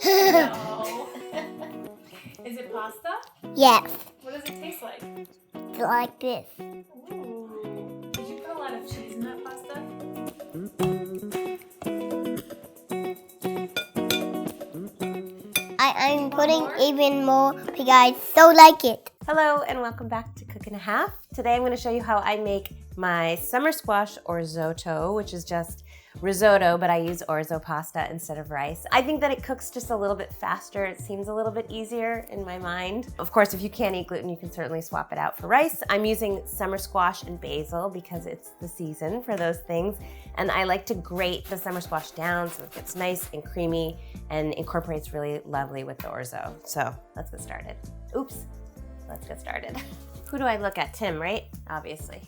No. Is it pasta? Yes. What does it taste like? Like this. Ooh. Did you put a lot of cheese in that pasta? I'm putting even more because I so like it. Hello and welcome back to Cook and a Half. Today I'm going to show you how I make my summer squash orzotto, which is just risotto, but I use orzo pasta instead of rice. I think that it cooks just a little bit faster. It seems a little bit easier in my mind. Of course, if you can't eat gluten, you can certainly swap it out for rice. I'm using summer squash and basil because it's the season for those things. And I like to grate the summer squash down so it gets nice and creamy and incorporates really lovely with the orzo. So let's get started. Oops, let's get started. Who do I look at? Tim, right? Obviously.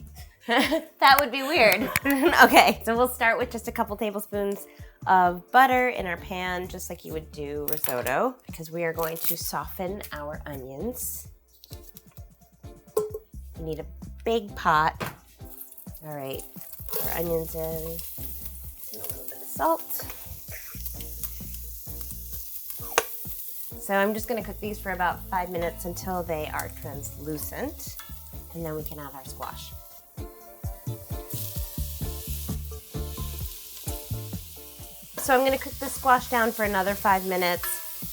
That would be weird. Okay, so we'll start with just a couple tablespoons of butter in our pan, just like you would do risotto, because we are going to soften our onions. We need a big pot. All right, put our onions in, and a little bit of salt. So I'm just gonna cook these for about 5 minutes until they are translucent, and then we can add our squash. So I'm gonna cook the squash down for another 5 minutes.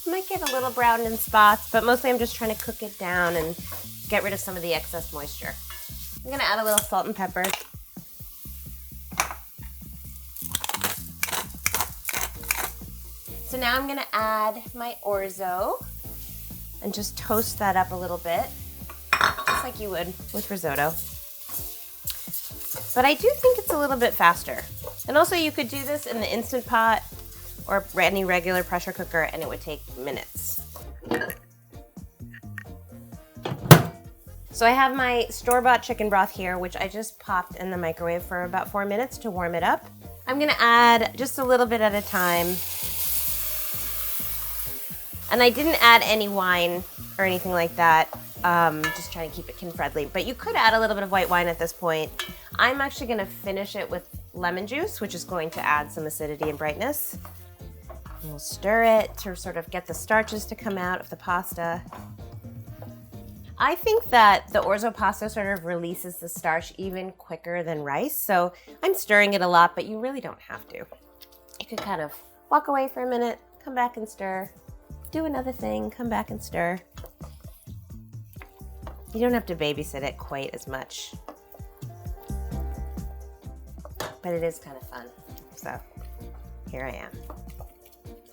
Might get a little browned in spots, but mostly I'm just trying to cook it down and get rid of some of the excess moisture. I'm gonna add a little salt and pepper. So now I'm gonna add my orzo and just toast that up a little bit, just like you would with risotto. But I do think it's a little bit faster. And also you could do this in the Instant Pot or any regular pressure cooker and it would take minutes. So I have my store-bought chicken broth here, which I just popped in the microwave for about 4 minutes to warm it up. I'm gonna add just a little bit at a time. And I didn't add any wine or anything like that. Just trying to keep it kid-friendly. But you could add a little bit of white wine at this point. I'm actually gonna finish it with lemon juice, which is going to add some acidity and brightness. And we'll stir it to sort of get the starches to come out of the pasta. I think that the orzo pasta sort of releases the starch even quicker than rice. So I'm stirring it a lot, but you really don't have to. You could kind of walk away for a minute, come back and stir. Do another thing, come back and stir. You don't have to babysit it quite as much, but it is kind of fun. So here I am.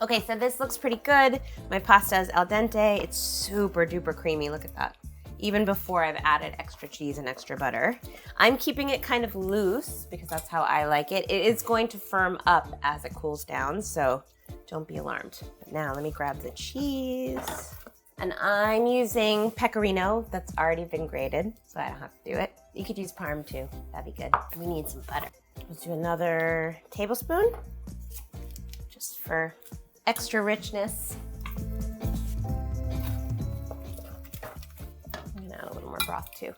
Okay, so this looks pretty good. My pasta is al dente. It's super duper creamy, look at that. Even before I've added extra cheese and extra butter. I'm keeping it kind of loose because that's how I like it. It is going to firm up as it cools down, so don't be alarmed. But now let me grab the cheese. And I'm using Pecorino that's already been grated, so I don't have to do it. You could use Parm too, that'd be good. We need some butter. Let's do another tablespoon, just for extra richness. I'm gonna add a little more broth too.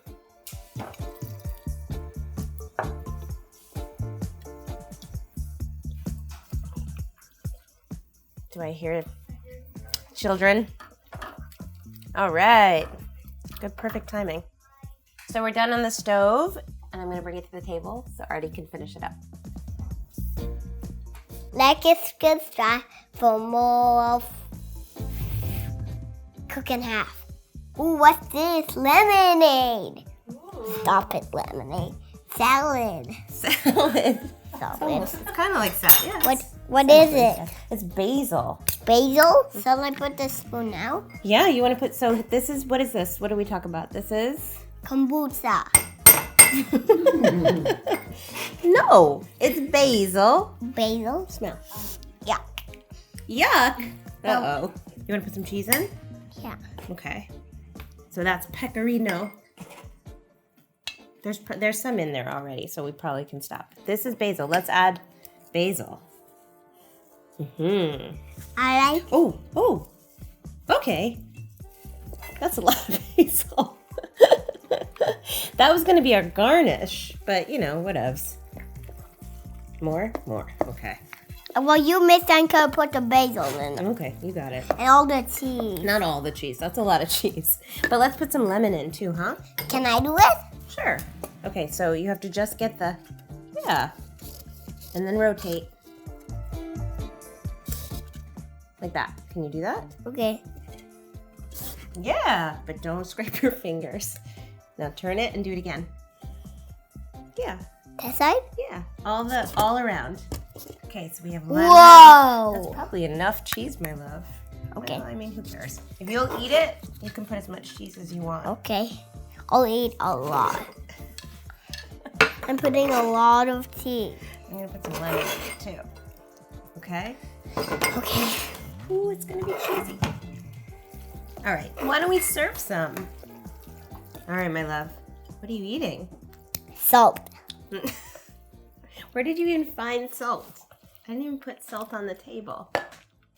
Do I hear children? All right, good, perfect timing. So we're done on the stove and I'm gonna bring it to the table so Artie can finish it up. Like and subscribe for more of Cook and Half. Ooh, what's this? Lemonade. Ooh. Stop it, lemonade. Salad. Salad. Salad. It's kind of like salad. Yeah, What is it? It's basil. Basil? So I put the spoon now? Yeah, you want to put, so this is, what is this? What do we talk about? This is? Kombucha. No, it's basil. Basil? Smell. Yuck. Yuck. Uh-oh. You want to put some cheese in? Yeah. Okay. So that's pecorino. There's some in there already, so we probably can stop. This is basil. Let's add basil. Mm-hmm. I like. Oh. Okay. That's a lot of basil. That was going to be our garnish, but you know, whatevs. More? Okay. Well, you mix and put the basil in it. Okay, you got it. And all the cheese. Not all the cheese. That's a lot of cheese. But let's put some lemon in too, huh? Can I do it? Sure. Okay, so you have to just get the, yeah. And then rotate. Like that. Can you do that? Okay. Yeah, but don't scrape your fingers. Now turn it and do it again. Yeah, That side? yeah. All around. Okay, so we have lemon. Whoa! That's probably enough cheese, my love. Okay. Well, I mean, who cares? If you'll eat it, you can put as much cheese as you want. Okay. I'll eat a lot. I'm putting a lot of cheese. I'm gonna put some lemon in it too. Okay? Okay. Ooh, it's gonna be cheesy. All right, why don't we serve some? All right, my love. What are you eating? Salt. Where did you even find salt? I didn't even put salt on the table.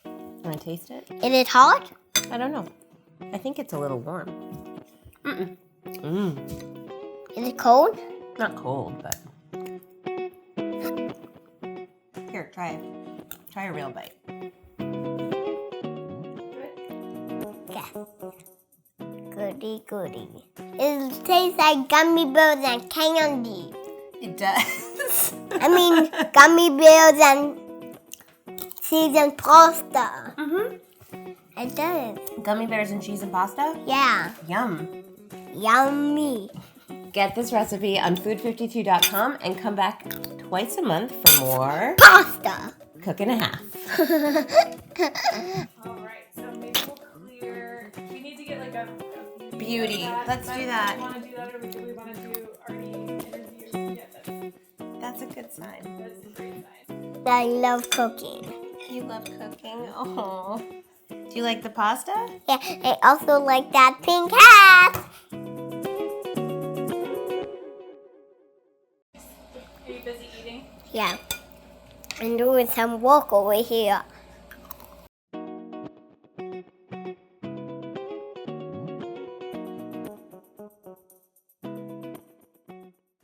Want to taste it? Is it hot? I don't know. I think it's a little warm. Mm-mm. Mm. Is it cold? Not cold, but... Here, try it. Try a real bite. Yeah. Goody, goody. It tastes like gummy bears and candy. It does. I mean, gummy bears and cheese and pasta. Mm-hmm. It does. Gummy bears and cheese and pasta? Yeah. Yum. Yummy. Get this recipe on food52.com and come back twice a month for more Pasta. Cook and a Half. Alright, so maybe we'll clear. We need to get like a Beauty. of that. Let's do that. Do we want to do that, or do we want to do already interview? Yeah, That's a good sign. that's a great sign. I love cooking. You love cooking? Oh. Do you like the pasta? Yeah, I also like that pink hat. Are you busy eating? Yeah. I'm doing some work over here.